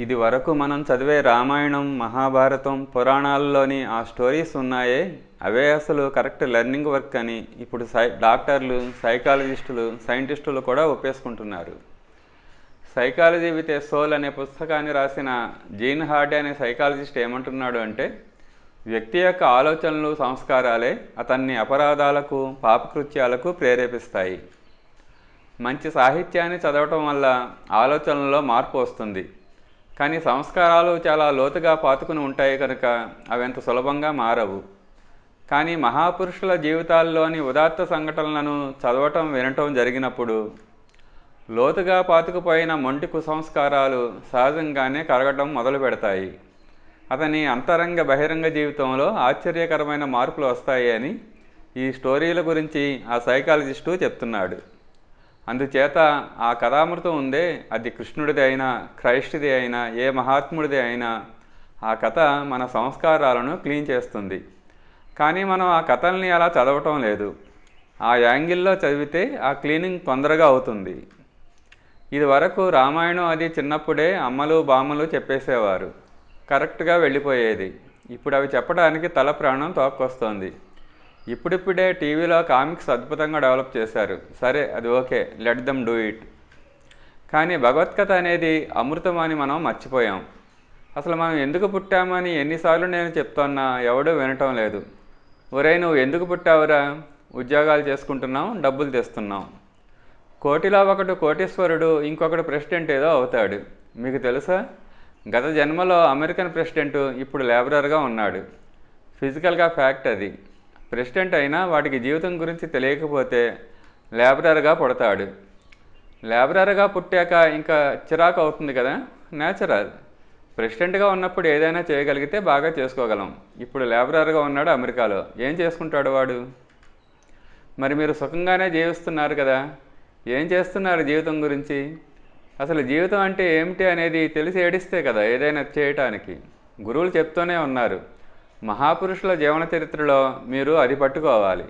ఇది వరకు మనం చదివే రామాయణం, మహాభారతం, పురాణాల్లోని ఆ స్టోరీస్ ఉన్నాయే అవే అసలు కరెక్ట్ లెర్నింగ్ వర్క్ అని ఇప్పుడు డాక్టర్లు, సైకాలజిస్టులు, సైంటిస్టులు కూడా ఒప్పేసుకుంటున్నారు. సైకాలజీ విత్ ఏ సోల్ అనే పుస్తకాన్ని రాసిన జీన్ హార్డే అనే సైకాలజిస్ట్ ఏమంటున్నాడు అంటే, వ్యక్తి యొక్క ఆలోచనలు, సంస్కారాలే అతన్ని అపరాధాలకు, పాపకృత్యాలకు ప్రేరేపిస్తాయి. మంచి సాహిత్యాన్ని చదవటం వల్ల ఆలోచనల్లో మార్పు వస్తుంది. కానీ సంస్కారాలు చాలా లోతుగా పాతుకుని ఉంటాయి కనుక అవి అంత సులభంగా మారవు. కానీ మహాపురుషుల జీవితాల్లోని ఉదాత్త సంఘటనలను చదవటం, వినటం జరిగినప్పుడు లోతుగా పాతుకుపోయిన మొండి కుసంస్కారాలు సహజంగానే కరగటం మొదలు పెడతాయి. అతని అంతరంగ బహిరంగ జీవితంలో ఆశ్చర్యకరమైన మార్పులు వస్తాయి అని ఈ స్టోరీల గురించి ఆ సైకాలజిస్టు చెప్తున్నాడు. అందుచేత ఆ కథామృతం ఉందే, అది కృష్ణుడిది అయినా, క్రైస్తుది అయినా, ఏ మహాత్ముడిది అయినా ఆ కథ మన సంస్కారాలను క్లీన్ చేస్తుంది. కానీ మనం ఆ కథల్ని అలా చదవటం లేదు. ఆ యాంగిల్లో చదివితే ఆ క్లీనింగ్ తొందరగా అవుతుంది. ఇది వరకు రామాయణం అది చిన్నప్పుడే అమ్మలు, బామ్మలు చెప్పేసేవారు, కరెక్ట్గా వెళ్ళిపోయేది. ఇప్పుడు అవి చెప్పడానికి తల ప్రాణం తోక్కొస్తోంది. ఇప్పుడిప్పుడే టీవీలో కామిక్స్ అద్భుతంగా డెవలప్ చేశారు. సరే, అది okay, let them do it. కానీ భగవద్గీత అనేది అమృతం అని మనం మర్చిపోయాం. అసలు మనం ఎందుకు పుట్టామని ఎన్నిసార్లు నేను చెప్తున్నా ఎవడూ వినటం లేదు. ఒరేయ్, నువ్వు ఎందుకు పుట్టావురా? ఉద్యోగాలు చేసుకుంటున్నాం, డబ్బులు తెస్తున్నాం. కోటిలో ఒకడు కోటీశ్వరుడు, ఇంకొకడు ప్రెసిడెంట్ ఏదో అవుతాడు. మీకు తెలుసా, గత జన్మలో అమెరికన్ ప్రెసిడెంట్ ఇప్పుడు లేబరర్గా ఉన్నాడు. ఫిజికల్గా ఫ్యాక్ట్ అది. ప్రెసిడెంట్ అయినా వాటికి జీవితం గురించి తెలియకపోతే లేబరర్గా పుడతాడు. లేబరర్గా పుట్టాక ఇంకా చిరాకు అవుతుంది కదా, నేచురల్. ప్రెసిడెంట్గా ఉన్నప్పుడు ఏదైనా చేయగలిగితే బాగా చేసుకోగలం. ఇప్పుడు లేబరర్గా ఉన్నాడు అమెరికాలో, ఏం చేసుకుంటాడు వాడు? మరి మీరు సుఖంగానే జీవిస్తున్నారు కదా, ఏం చేస్తున్నారు జీవితం గురించి? అసలు జీవితం అంటే ఏమిటి అనేది తెలిసి ఏడిస్తే కదా ఏదైనా చేయటానికి. గురువులు చెప్తూనే ఉన్నారు, మహాపురుషుల జీవన చరిత్రలో మీరు అది పట్టుకోవాలి.